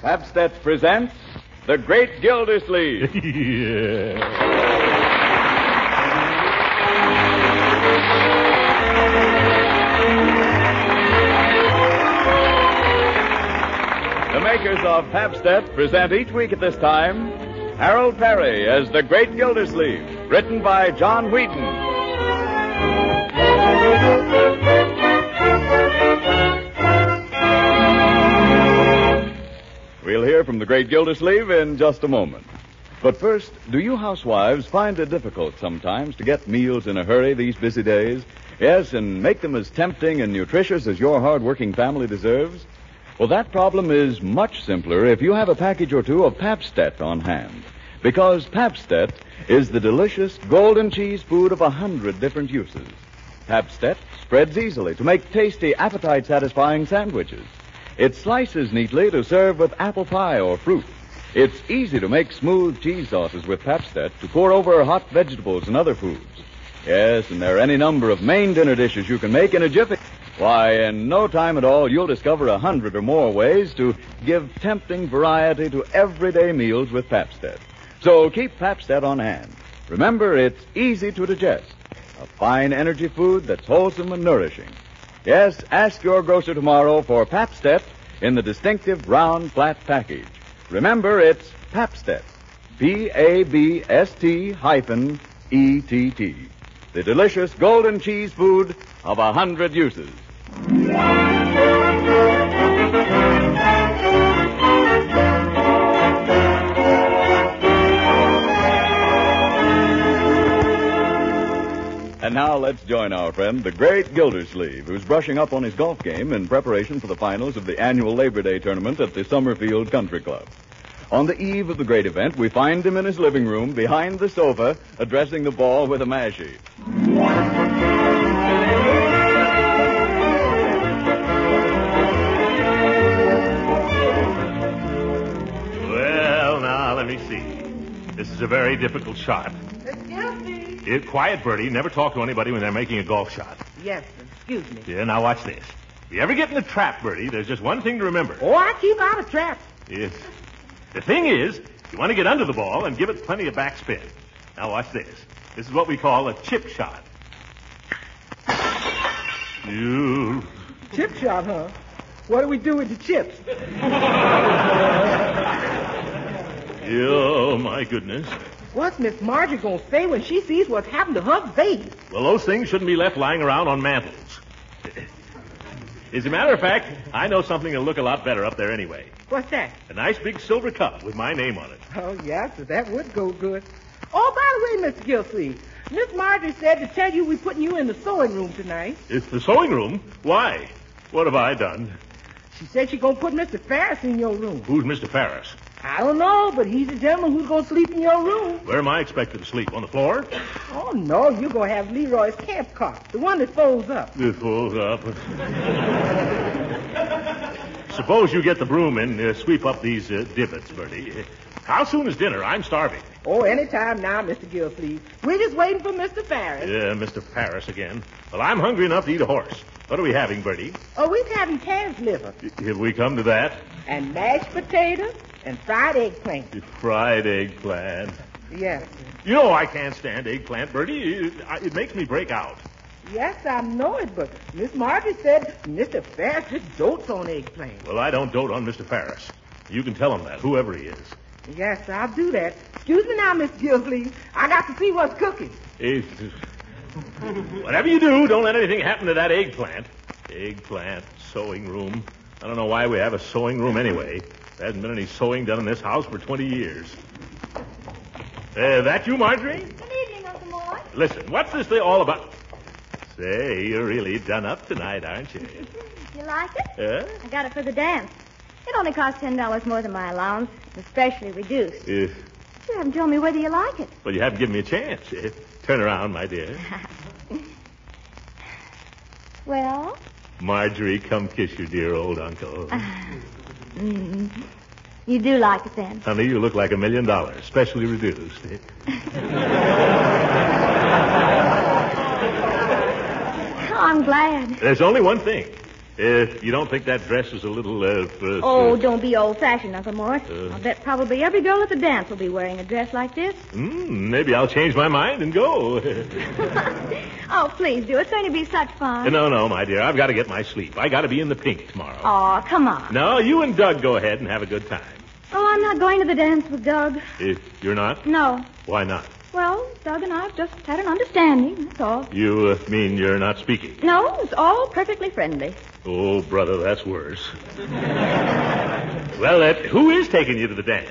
Pabst presents The Great Gildersleeve. The makers of Pabst present each week at this time Harold Perry as The Great Gildersleeve, written by John Wheaton. We'll hear from the Great Gildersleeve in just a moment. But first, do you housewives find it difficult sometimes to get meals in a hurry these busy days? Yes, and make them as tempting and nutritious as your hard-working family deserves? Well, that problem is much simpler if you have a package or two of Pabst on hand. Because Pabst is the delicious golden cheese food of 100 different uses. Pabst spreads easily to make tasty, appetite-satisfying sandwiches. It slices neatly to serve with apple pie or fruit. It's easy to make smooth cheese sauces with Pabst to pour over hot vegetables and other foods. Yes, and there are any number of main dinner dishes you can make in a jiffy. Why, in no time at all, you'll discover 100 or more ways to give tempting variety to everyday meals with Pabst. So keep Pabst on hand. Remember, it's easy to digest. A fine energy food that's wholesome and nourishing. Yes, ask your grocer tomorrow for Pabst in the distinctive round flat package. Remember, it's Pabst. Pabst-ETT. The delicious golden cheese food of 100 uses. And now let's join our friend, the Great Gildersleeve, who's brushing up on his golf game in preparation for the finals of the annual Labor Day tournament at the Summerfield Country Club. On the eve of the great event, we find him in his living room behind the sofa, addressing the ball with a mashie. Well, now, let me see. This is a very difficult shot. Quiet, Bertie. Never talk to anybody when they're making a golf shot. Yes, excuse me. Yeah, now watch this. If you ever get in a trap, Bertie, there's just one thing to remember. Oh, I keep out of traps. Yes. The thing is, you want to get under the ball and give it plenty of backspin. Now watch this. This is what we call a chip shot. Chip shot, huh? What do we do with the chips? Oh, my goodness. What's Miss Marjorie going to say when she sees what's happened to her baby? Well, those things shouldn't be left lying around on mantels. As a matter of fact, I know something that'll look a lot better up there anyway. What's that? A nice big silver cup with my name on it. Oh, yeah, so that would go good. Oh, by the way, Mr. Gildersleeve, Miss Marjorie said to tell you we're putting you in the sewing room tonight. It's the sewing room? Why? What have I done? She said she's going to put Mr. Ferris in your room. Who's Mr. Ferris? I don't know, but he's the gentleman who's going to sleep in your room. Where am I expected to sleep? On the floor? Oh, no, you're going to have Leroy's camp cot, the one that folds up. It folds up. Suppose you get the broom and sweep up these divots, Bertie. How soon is dinner? I'm starving. Oh, anytime now, Mr. Gildersleeve. We're just waiting for Mr. Ferris. Yeah, Mr. Ferris again. Well, I'm hungry enough to eat a horse. What are we having, Bertie? Oh, we're having calf's liver. Have we come to that? And mashed potatoes and fried eggplant. Fried eggplant. Yes. You know I can't stand eggplant, Bertie. It makes me break out. Yes, I know it, but Miss Marjorie said Mr. Ferris just dotes on eggplant. Well, I don't dote on Mr. Ferris. You can tell him that, whoever he is. Yes, I'll do that. Excuse me now, Miss Gildersleeve. I got to see what's cooking. Whatever you do, don't let anything happen to that eggplant. Eggplant, sewing room. I don't know why we have a sewing room anyway. There hasn't been any sewing done in this house for 20 years. That you, Marjorie? Good evening, Uncle Moore. Listen, what's this thing all about? Say, you're really done up tonight, aren't you? You like it? Yeah? I got it for the dance. It only costs $10 more than my allowance, especially reduced. You haven't told me whether you like it. Well, you haven't given me a chance. Turn around, my dear. Well? Marjorie, come kiss your dear old uncle. You do like it then? Honey, you look like $1 million, specially reduced. I'm glad. There's only one thing. If you don't think that dress is a little, don't be old-fashioned, Uncle Mort. I'll bet probably every girl at the dance will be wearing a dress like this. Maybe I'll change my mind and go. Oh, please do. It's going to be such fun. No, my dear. I've got to get my sleep. I got to be in the pink tomorrow. Oh, come on. No, you and Doug go ahead and have a good time. Oh, I'm not going to the dance with Doug. You're not? No. Why not? Well, Doug and I have just had an understanding, that's all. You mean you're not speaking? No, it's all perfectly friendly. Oh, brother, that's worse. Well, who is taking you to the dance?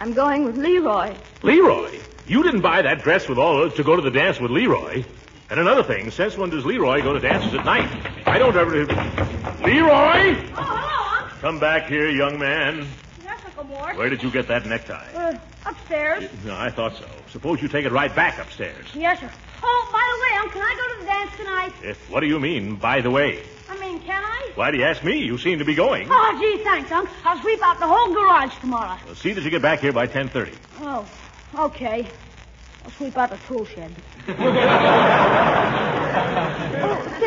I'm going with Leroy. Leroy? You didn't buy that dress with all to go to the dance with Leroy. And another thing, since when does Leroy go to dances at night? I don't ever... Leroy! Oh, hello, Come back here, young man. Yes, Uncle Mort. Where did you get that necktie? Upstairs. No, I thought so. Suppose you take it right back upstairs. Yes, sir. Oh, by the way, can I go to the dance tonight? What do you mean, by the way? I mean, can I? Why do you ask me? You seem to be going. Oh, gee, thanks, Unc. I'll sweep out the whole garage tomorrow. Well, see that you get back here by 10:30. Oh, okay. I'll sweep out the tool shed. Say,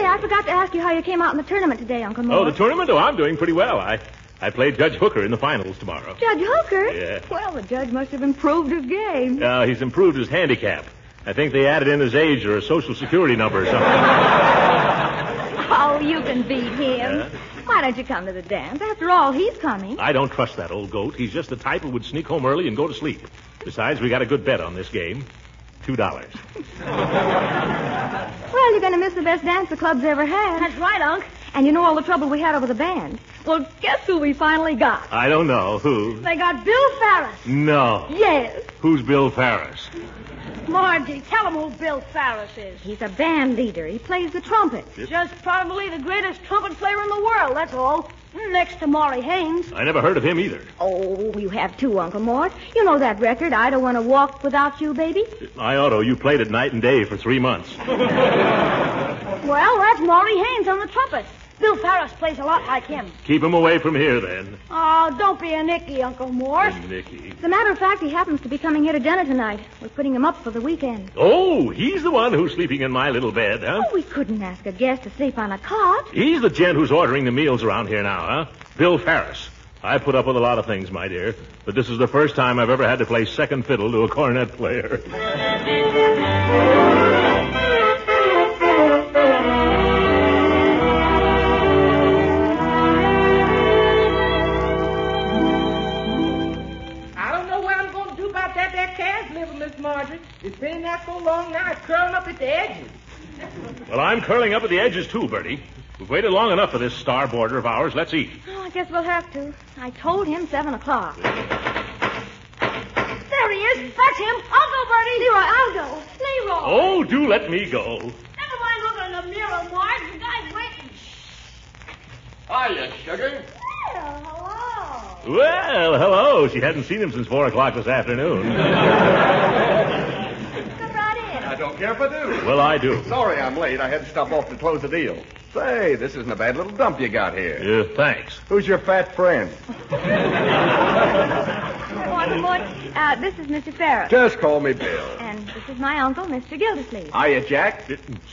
I forgot to ask you how you came out in the tournament today, Uncle Mort. Oh, the tournament? Oh, I'm doing pretty well. I played Judge Hooker in the finals tomorrow. Judge Hooker? Yeah. Well, the judge must have improved his game. He's improved his handicap. I think they added in his age or a social security number or something. Oh, you can beat him. Yeah. Why don't you come to the dance? After all, he's coming. I don't trust that old goat. He's just the type who would sneak home early and go to sleep. Besides, we got a good bet on this game. $2. Well, you're going to miss the best dance the club's ever had. That's right, Unc. And you know all the trouble we had over the band. Well, guess who we finally got? I don't know. Who? They got Bill Ferris. No. Yes. Who's Bill Ferris? Margie, tell him who Bill Ferris is. He's a band leader. He plays the trumpet. Just probably the greatest trumpet player in the world, that's all. Next to Maury Haynes. I never heard of him either. Oh, you have too, Uncle Mort. You know that record, I Don't Want to Walk Without You, Baby? I ought to. You played it night and day for 3 months. Well, that's Maury Haynes on the trumpet. Bill Ferris plays a lot like him. Keep him away from here, then. Oh, don't be a Nicky, Uncle Mort. A Nicky. As a matter of fact, he happens to be coming here to dinner tonight. We're putting him up for the weekend. Oh, he's the one who's sleeping in my little bed, huh? Oh, we couldn't ask a guest to sleep on a cot. He's the gent who's ordering the meals around here now, huh? Bill Ferris. I put up with a lot of things, my dear, but this is the first time I've ever had to play second fiddle to a cornet player. Miss Marjorie. It's been that so long now, it's curling up at the edges. Well, I'm curling up at the edges, too, Bertie. We've waited long enough for this star boarder of ours. Let's eat. Oh, I guess we'll have to. I told him 7 o'clock. There he is. That's him. I'll go, Bertie. Leroy, I'll go. Leroy. Oh, do let me go. Never mind looking in the mirror, Marge. The guy's waiting. Hiya, sugar. Well, hello. Well, hello. She hadn't seen him since 4 o'clock this afternoon. Come right in. I don't care if I do. Well, I do. Sorry I'm late. I had to stop off to close the deal. Say, this isn't a bad little dump you got here. Yeah, thanks. Who's your fat friend? This is Mr. Ferris. Just call me Bill. And this is my uncle, Mr. Gildersleeve. Hiya, Jack.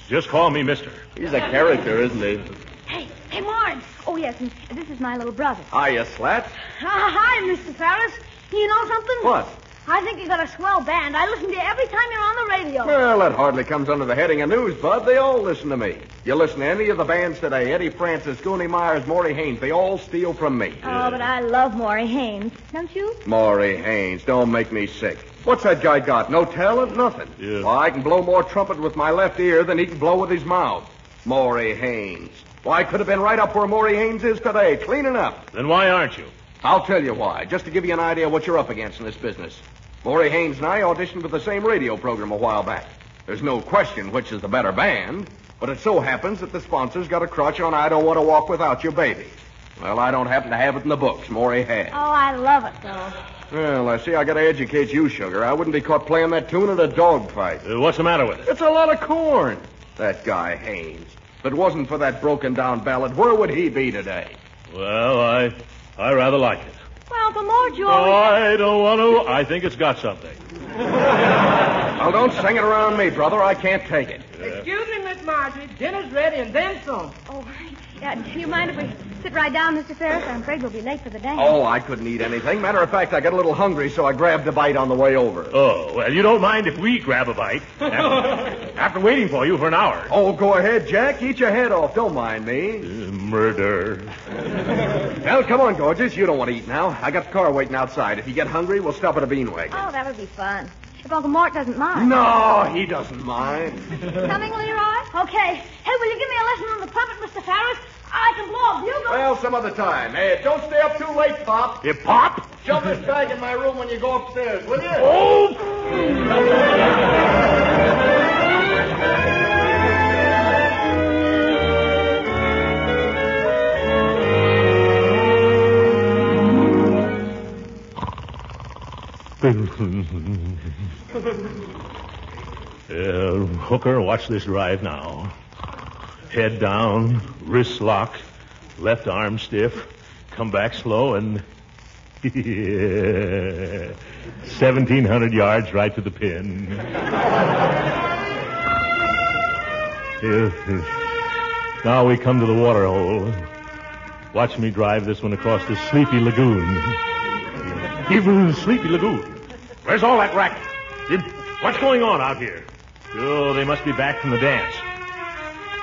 Just call me mister. He's a character, isn't he? Hey, Marge. Oh, yes, and this is my little brother. Hiya, Slat. Hi, Mr. Ferris. You know something? What? I think you got a swell band. I listen to you every time you're on the radio. Well, that hardly comes under the heading of news, Bud. They all listen to me. You listen to any of the bands today, Eddie Francis, Goonie Myers, Maury Haynes, they all steal from me. Oh, but I love Maury Haynes. Don't you? Maury Haynes, don't make me sick. What's that guy got? No talent? Nothing. Yeah. Well, I can blow more trumpet with my left ear than he can blow with his mouth. Maury Haynes. Why, I could have been right up where Maury Haynes is today, cleaning up. Then why aren't you? I'll tell you why, just to give you an idea of what you're up against in this business. Maury Haynes and I auditioned for the same radio program a while back. There's no question which is the better band, but it so happens that the sponsor's got a crutch on I Don't Want to Walk Without Your Baby. Well, I don't happen to have it in the books. Maury has. Oh, I love it, though. Well, I see I got to educate you, Sugar. I wouldn't be caught playing that tune at a dog fight. What's the matter with it? It's a lot of corn. That guy, Haynes. If it wasn't for that broken-down ballad, where would he be today? Well, I rather like it. Well, Uncle Mort, you I don't want to. I think it's got something. Well, don't sing it around me, brother. I can't take it. Excuse me, Miss Marjorie. Dinner's ready and then some. Oh, Do you mind if we sit right down, Mr. Ferris? I'm afraid we'll be late for the dance. Oh, I couldn't eat anything. Matter of fact, I got a little hungry, so I grabbed a bite on the way over. Oh, well, you don't mind if we grab a bite after waiting for you for an hour. Oh, go ahead, Jack. Eat your head off. Don't mind me. Murder. Well, come on, gorgeous. You don't want to eat now. I got the car waiting outside. If you get hungry, we'll stop at a bean wagon. Oh, that would be fun. If Uncle Mort doesn't mind. No, he doesn't mind. Coming, Leroy? Okay. Hey, will you give me a lesson on the trumpet, Mr. Ferris? I can blow a bugle. Well, some other time. Hey, don't stay up too late, Pop. You pop? Shove this bag in my room when you go upstairs, will you? Oh! Hooker, watch this drive now. Head down, wrists locked, left arm stiff, come back slow, and 1,700 yards right to the pin. Now we come to the water hole. Watch me drive this one across the Sleepy Lagoon. Sleepy Lagoon. Where's all that racket? What's going on out here? Oh, they must be back from the dance.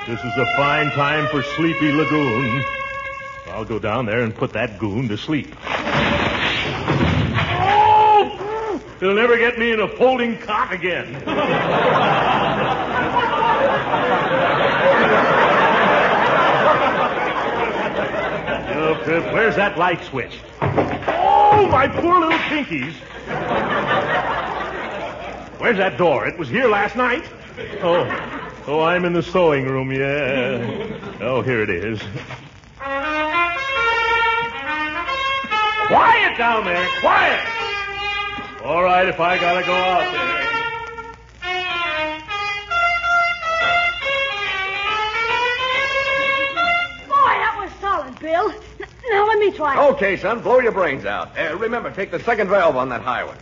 This is a fine time for Sleepy Lagoon. I'll go down there and put that goon to sleep. Oh! He'll never get me in a folding cot again. Where's that light switch? Oh, my poor little pinkies. Where's that door? It was here last night. Oh, I'm in the sewing room, yeah. Oh, here it is. Quiet down there, quiet. All right, if I gotta go out there. Boy, that was solid, Bill. Now let me try it. Okay, son, blow your brains out. Remember, take the second valve on that highway.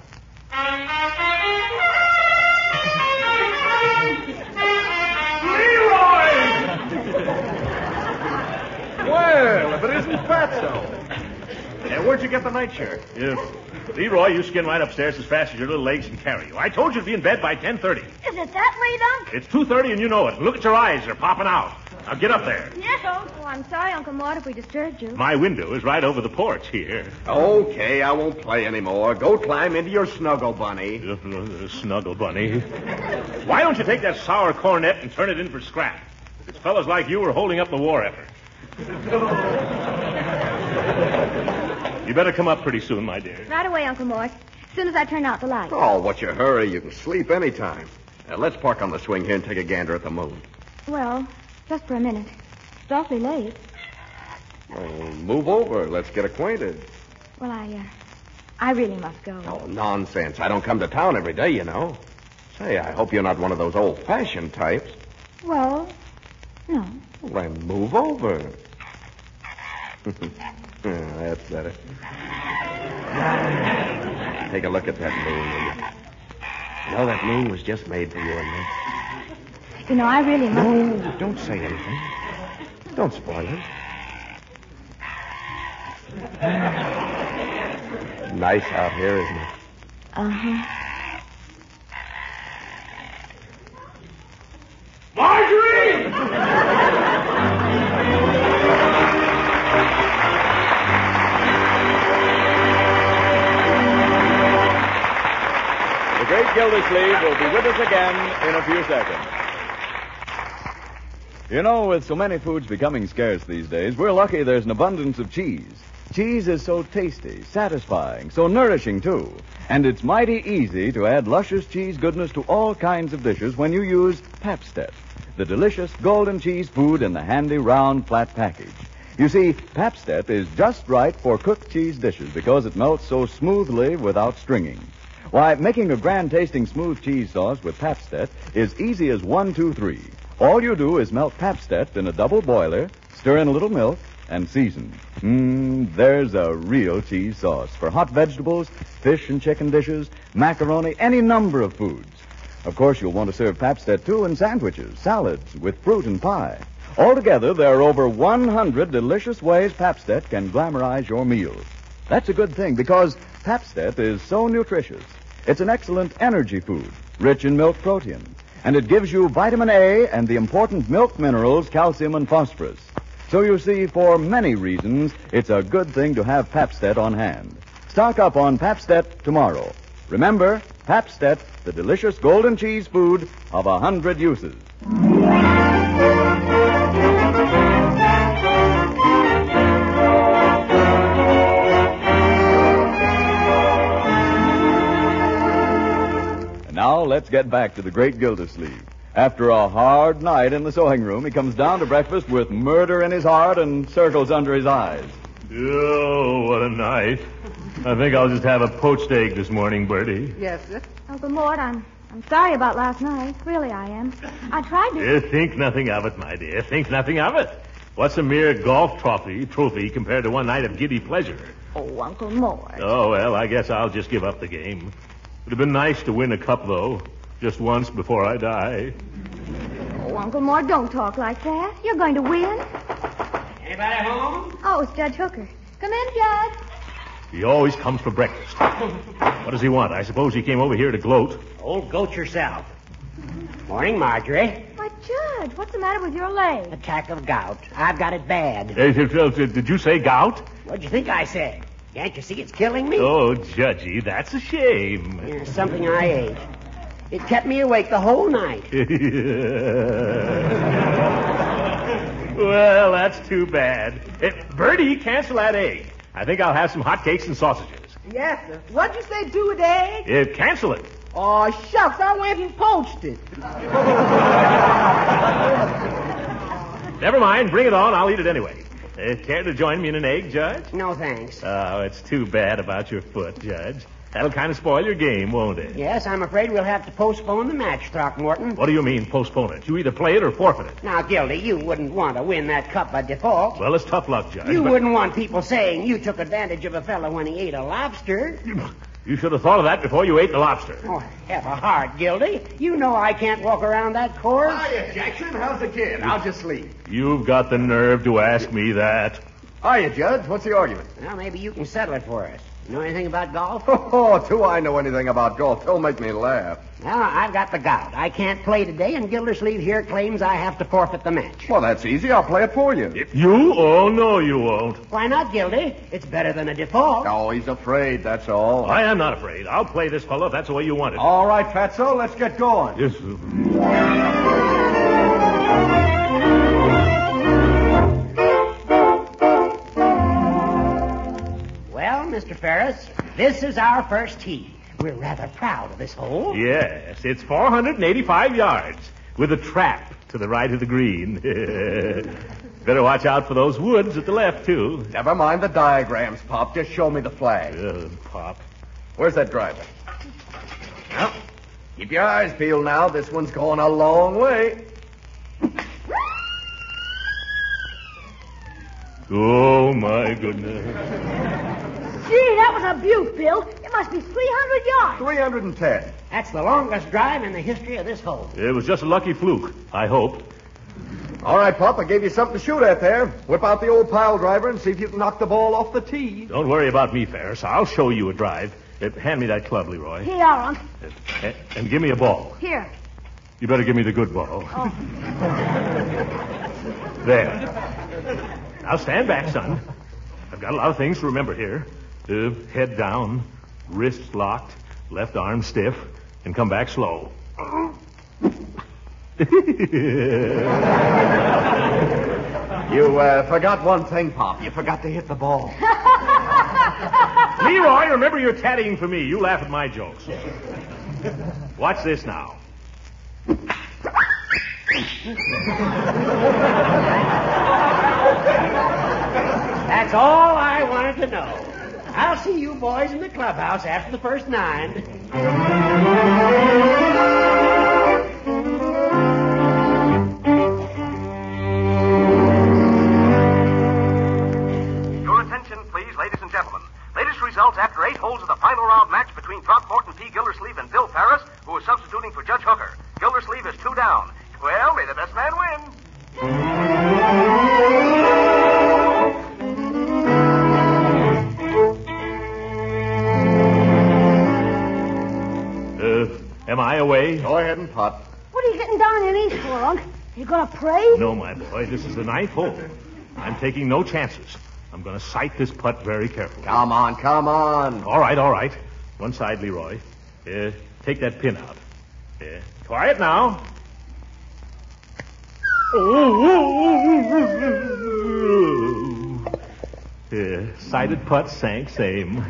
Well, if it isn't Fatso. Where'd you get the nightshirt? Leroy, you skin right upstairs as fast as your little legs can carry you. I told you to be in bed by 10:30. Is it that late, Unc? It's 2:30 and you know it. Look at your eyes. They're popping out. Now get up there. Yes, Unc. Oh, I'm sorry, Uncle Mort, if we disturbed you. My window is right over the porch here. Okay, I won't play anymore. Go climb into your snuggle bunny. Snuggle bunny. Why don't you take that sour cornet and turn it in for scrap? It's fellas like you who are holding up the war effort. You better come up pretty soon, my dear. Right away, Uncle Mort. As soon as I turn out the light. Oh, what's your hurry? You can sleep anytime. Let's park on the swing here and take a gander at the moon. Well, just for a minute. It's awfully late. Well, move over. Let's get acquainted. Well, I really must go. Oh, nonsense. I don't come to town every day, you know. Say, I hope you're not one of those old-fashioned types. Well, no. Well, then move over. That's better. Take a look at that moon, will you? You know, that moon was just made for you and me. You know, I really must... No, don't say anything. Don't spoil it. Nice out here, isn't it? Uh-huh. Marjorie! The great Gildersleeve will be with us again in a few seconds. You know, with so many foods becoming scarce these days, we're lucky there's an abundance of cheese. Cheese is so tasty, satisfying, so nourishing, too. And it's mighty easy to add luscious cheese goodness to all kinds of dishes when you use Pabst-ett, the delicious golden cheese food in the handy round flat package. You see, Pabst-ett is just right for cooked cheese dishes because it melts so smoothly without stringing. Why, making a grand-tasting smooth cheese sauce with Pabst-ett is easy as 1, 2, 3. All you do is melt Pabst-ett in a double boiler, stir in a little milk, and season. There's a real cheese sauce for hot vegetables, fish and chicken dishes, macaroni, any number of foods. Of course, you'll want to serve Pabst-ett, too, in sandwiches, salads, with fruit and pie. Altogether, there are over 100 delicious ways Pabst-ett can glamorize your meals. That's a good thing because Pabst-ett is so nutritious. It's an excellent energy food, rich in milk protein, and it gives you vitamin A and the important milk minerals, calcium and phosphorus. So you see, for many reasons, it's a good thing to have Pabst-ett on hand. Stock up on Pabst-ett tomorrow. Remember, Pabst-ett, the delicious golden cheese food of 100 uses. And now let's get back to the great Gildersleeve. After a hard night in the sewing room, he comes down to breakfast with murder in his heart and circles under his eyes. Oh, what a night. I think I'll just have a poached egg this morning, Bertie. Yes, sir. Uncle Mort, I'm sorry about last night. Really, I am. I tried to... Think nothing of it, my dear. Think nothing of it. What's a mere golf trophy compared to one night of giddy pleasure? Oh, Uncle Mort. Oh, well, I guess I'll just give up the game. It'd have been nice to win a cup, though. Just once before I die. Oh, Uncle Mort, don't talk like that. You're going to win. Anybody home? Oh, it's Judge Hooker. Come in, Judge. He always comes for breakfast. What does he want? I suppose he came over here to gloat. Old goat yourself. Morning, Marjorie. Why, Judge, what's the matter with your leg? Attack of gout. I've got it bad. Did you say gout? What'd you think I said? Can't you see it's killing me? Oh, Judgy, that's a shame. Yeah, something I ate. It kept me awake the whole night. Well, that's too bad. Bertie, cancel that egg. I think I'll have some hotcakes and sausages. Yes, sir. What'd you say, do with the egg? Cancel it. Oh, shucks, I went and poached it. Never mind, bring it on. I'll eat it anyway. Care to join me in an egg, Judge? No, thanks. Oh, it's too bad about your foot, Judge. That'll kind of spoil your game, won't it? Yes, I'm afraid we'll have to postpone the match, Throckmorton. What do you mean, postpone it? You either play it or forfeit it. Now, Gildy, you wouldn't want to win that cup by default. Well, it's tough luck, Judge. You wouldn't want people saying you took advantage of a fellow when he ate a lobster. You should have thought of that before you ate the lobster. Oh, have a heart, Gildy. You know I can't walk around that course. Hiya, Jackson. How's the kid? How's your sleep? You've got the nerve to ask me that. Hiya, Judge. What's the argument? Well, maybe you can settle it for us. You know anything about golf? Oh, do I know anything about golf? Don't make me laugh. Well, I've got the gout. I can't play today, and Gildersleeve here claims I have to forfeit the match. Well, that's easy. I'll play it for you. You? Oh, no, you won't. Why not, Gildy? It's better than a default. Oh, he's afraid, that's all. I am not afraid. I'll play this fellow if that's the way you want it. All right, Fatso, let's get going. Yes. Well, Mr. Ferris, this is our first tee. We're rather proud of this hole. Yes, it's 485 yards with a trap to the right of the green. Better watch out for those woods at the left, too. Never mind the diagrams, Pop. Just show me the flag. Pop. Where's that driver? Well, keep your eyes peeled now. This one's going a long way. Oh, my goodness. Gee, that was a beaut, Bill. It must be 300 yards. 310. That's the longest drive in the history of this hole. It was just a lucky fluke, I hope. All right, Pop, I gave you something to shoot at there. Whip out the old pile driver and see if you can knock the ball off the tee. Don't worry about me, Ferris. I'll show you a drive. Hand me that club, Leroy. Here, Unc. And give me a ball. Here. You better give me the good ball. Oh. There. Now stand back, son. I've got a lot of things to remember here. Head down, wrists locked, left arm stiff, and come back slow. You forgot one thing, Pop. You forgot to hit the ball. Leroy, remember you're caddying for me. You laugh at my jokes. Watch this now. That's all I wanted to know. I'll see you boys in the clubhouse after the first 9. Your attention, please, ladies and gentlemen. Latest results after 8 holes of the final round match between Throckmorton P. Gildersleeve and Bill Ferris, who is substituting for Judge Hooker. Gildersleeve is 2 down. Well, may the best man win. Am I away? Go ahead and putt. What are you getting down on your knees for, Unc? You gonna pray? No, my boy. This is the ninth hole. I'm taking no chances. I'm going to sight this putt very carefully. Come on, come on. All right. One side, Leroy. Take that pin out. Quiet now. Sighted putt sank same.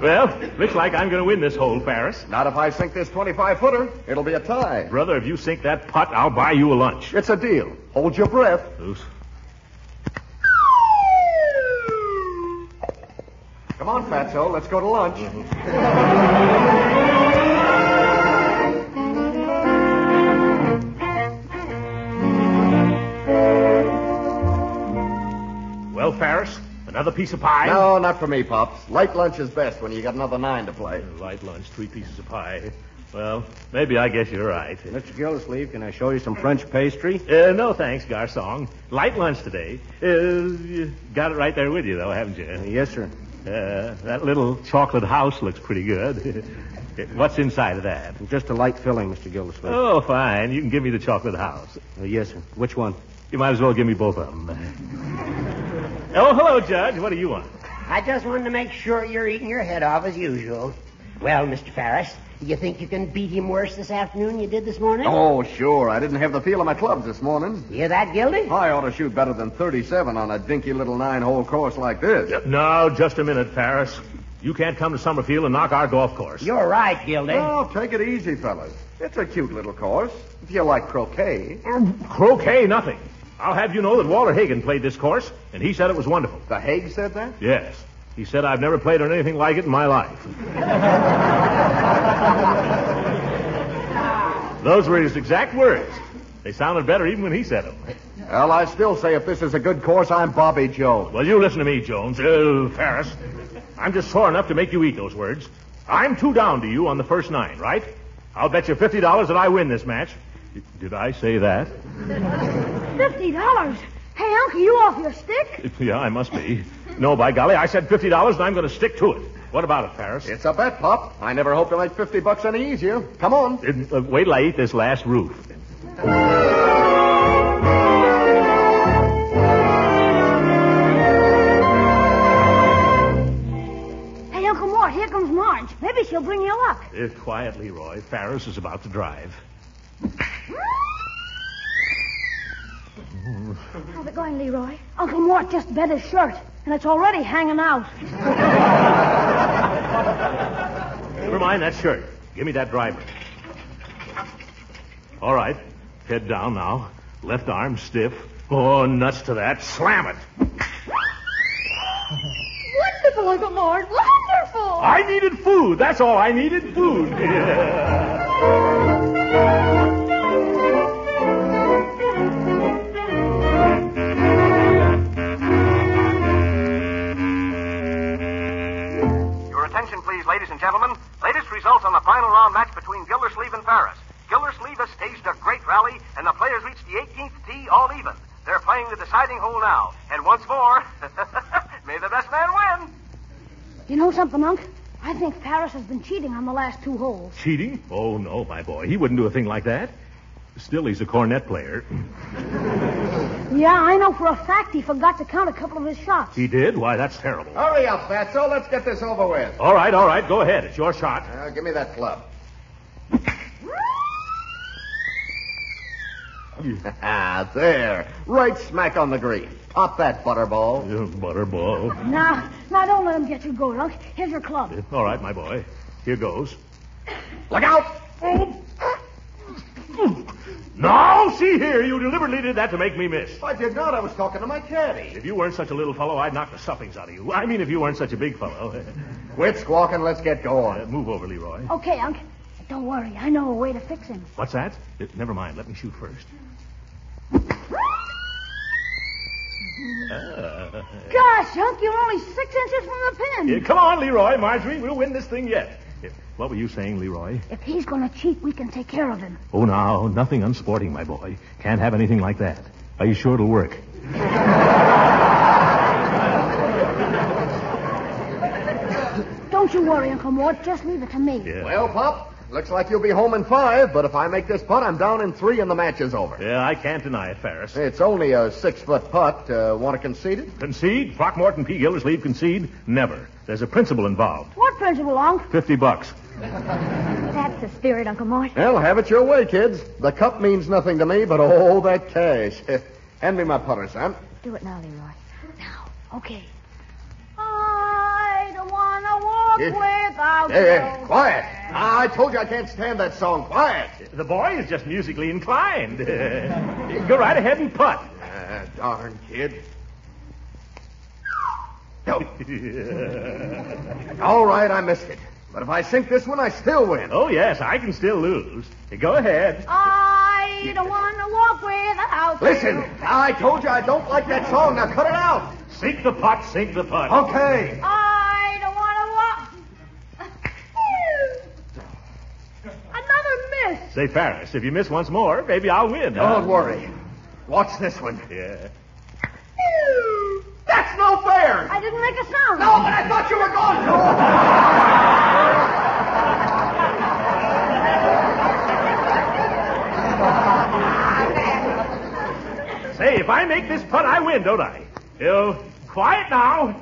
Well, looks like I'm going to win this hole, Ferris. Not if I sink this 25-footer. It'll be a tie. Brother, if you sink that putt, I'll buy you a lunch. It's a deal. Hold your breath. Loose. Come on, Fatso. Let's go to lunch. Well, Ferris, another piece of pie? No, not for me, Pops. Light lunch is best when you got another 9 to play. Light lunch, 3 pieces of pie. Well, maybe I guess you're right. Mr. Gildersleeve, can I show you some French pastry? No, thanks, garçon. Light lunch today. You got it right there with you, though, haven't you? Yes, sir. That little chocolate house looks pretty good. What's inside of that? Just a light filling, Mr. Gildersleeve. Oh, fine. You can give me the chocolate house. Yes, sir. Which one? You might as well give me both of them. Oh, hello, Judge. What do you want? I just wanted to make sure you're eating your head off as usual. Well, Mr. Ferris, you think you can beat him worse this afternoon than you did this morning? Oh, sure. I didn't have the feel of my clubs this morning. You hear that, Gildy? I ought to shoot better than 37 on a dinky little 9-hole course like this. No, just a minute, Ferris. You can't come to Summerfield and knock our golf course. You're right, Gildy. Oh, take it easy, fellas. It's a cute little course. If you like croquet. Croquet, nothing. I'll have you know that Walter Hagen played this course, and he said it was wonderful. The Hague said that? Yes. He said I've never played on anything like it in my life. Those were his exact words. They sounded better even when he said them. Well, I still say if this is a good course, I'm Bobby Jones. Well, you listen to me, Jones. Ferris. I'm just sore enough to make you eat those words. I'm 2 down to you on the first 9, right? I'll bet you $50 that I win this match. Did I say that? $50? Hey, Uncle, you off your stick? Yeah, I must be. No, by golly, I said $50 and I'm going to stick to it. What about it, Ferris? It's a bet, Pop. I never hope to make $50 any easier. Come on. Wait till I eat this last roof. Hey, Uncle Mort, here comes Marge. Maybe she'll bring you luck. Quiet, Leroy. Ferris is about to drive. How's it going, Leroy? Uncle Mort just bet his shirt, and it's already hanging out. Never mind that shirt. Give me that driver. All right. Head down now. Left arm stiff. Oh, nuts to that. Slam it. Wonderful, Uncle Mort. Wonderful. I needed food. That's all. I needed food. Attention, please, ladies and gentlemen. Latest results on the final round match between Gildersleeve and Ferris. Gildersleeve has staged a great rally, and the players reached the 18th tee all even. They're playing the deciding hole now. And once more, may the best man win. You know something, Unc? I think Ferris has been cheating on the last 2 holes. Cheating? Oh, no, my boy. He wouldn't do a thing like that. Still, he's a cornet player. Yeah, I know for a fact he forgot to count a couple of his shots. He did? Why, that's terrible. Hurry up, Fatso. Let's get this over with. All right. Go ahead. It's your shot. Give me that club. There. Right smack on the green. Pop that, Butterball. Butterball. Now, don't let him get you going, Unc. Here's your club. All right, my boy. Here goes. Look out! No, see here. You deliberately did that to make me miss. I did not. I was talking to my caddy. If you weren't such a little fellow, I'd knock the stuffings out of you. I mean, if you weren't such a big fellow. Quit squawking. Let's get going. Move over, Leroy. Okay, Unc. Don't worry. I know a way to fix him. What's that? Never mind. Let me shoot first. Gosh, Unc, you're only 6 inches from the pin. Come on, Leroy. Marjorie, we'll win this thing yet. What were you saying, Leroy? If he's going to cheat, we can take care of him. Oh, now, nothing unsporting, my boy. Can't have anything like that. Are you sure it'll work? Don't you worry, Uncle Mort. Just leave it to me. Yeah. Well, Pop, looks like you'll be home in 5, but if I make this putt, I'm down in 3 and the match is over. Yeah, I can't deny it, Ferris. It's only a 6-foot putt. Want to concede it? Concede? Throckmorton P. Gildersleeve concede? Never. There's a principle involved. What principle, Unc? $50. That's the spirit, Uncle Mort. Well, have it your way, kids. The cup means nothing to me, but oh, that cash. Hand me my putter, son. Do it now, Leroy. Now. Okay. I don't want to walk without Hey, quiet. I told you I can't stand that song. Quiet. The boy is just musically inclined. Go right ahead and putt. Darn kid. No. All right, I missed it. But if I sink this one, I still win. Oh, yes, I can still lose. Go ahead. I don't want to walk without Listen, I told you I don't like that song. Now cut it out. Sink the putt, sink the putt. Okay. I don't want to walk. Another miss. Say, Ferris, if you miss once more, maybe I'll win. Don't worry. Watch this one. Yeah. That's no fair. I didn't make a sound. No, but I thought you were going to. Say, if I make this putt, I win, don't I? Quiet now.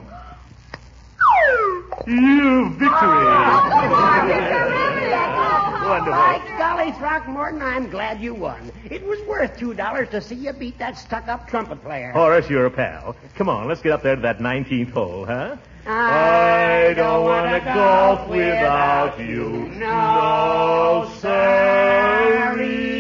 You victory. Wonderful. By golly, Throckmorton, I'm glad you won. It was worth $2 to see you beat that stuck-up trumpet player. Horace, you're a pal. Come on, let's get up there to that 19th hole, huh? I don't want to golf without you. No, sorry.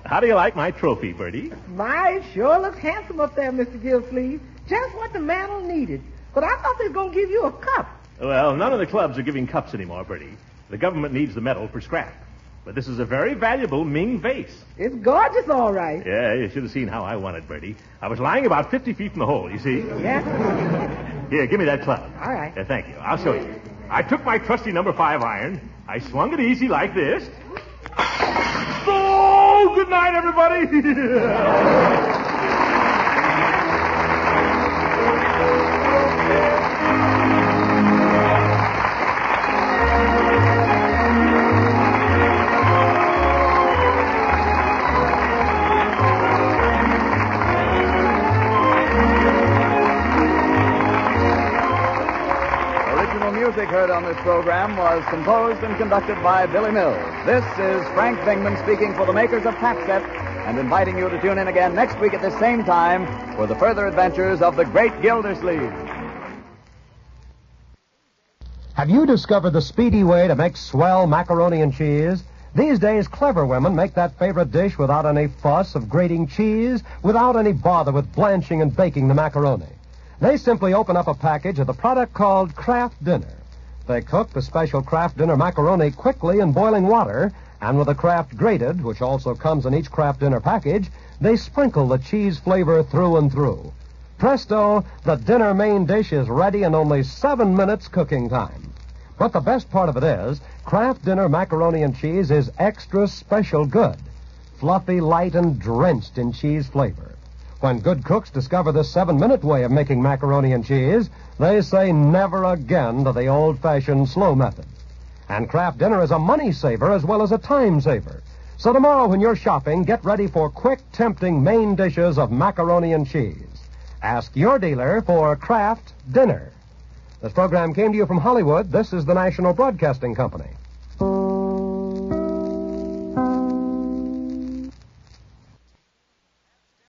How do you like my trophy, Bertie? My, it sure looks handsome up there, Mr. Gildersleeve. Just what the mantle needed. But I thought they were going to give you a cup. Well, none of the clubs are giving cups anymore, Bertie. The government needs the medal for scrap. But this is a very valuable Ming vase. It's gorgeous, all right. Yeah, you should have seen how I won it, Bertie. I was lying about 50 feet from the hole, you see? Yeah? Here, give me that club. All right. Thank you. I'll show you. I took my trusty number 5 iron. I swung it easy like this. Oh, good night, everybody. Music heard on this program was composed and conducted by Billy Mills. This is Frank Bingman speaking for the makers of Tapset and inviting you to tune in again next week at the same time for the further adventures of the great Gildersleeve. Have you discovered the speedy way to make swell macaroni and cheese? These days, clever women make that favorite dish without any fuss of grating cheese, without any bother with blanching and baking the macaroni. They simply open up a package of the product called Kraft Dinner. They cook the special Kraft Dinner macaroni quickly in boiling water, and with the Kraft Grated, which also comes in each Kraft Dinner package, they sprinkle the cheese flavor through and through. Presto, the dinner main dish is ready in only 7 minutes cooking time. But the best part of it is, Kraft Dinner macaroni and cheese is extra special good. Fluffy, light, and drenched in cheese flavor. When good cooks discover this 7-minute way of making macaroni and cheese, they say never again to the old-fashioned slow method. And Kraft Dinner is a money saver as well as a time saver. So tomorrow when you're shopping, get ready for quick, tempting main dishes of macaroni and cheese. Ask your dealer for Kraft Dinner. This program came to you from Hollywood. This is the National Broadcasting Company.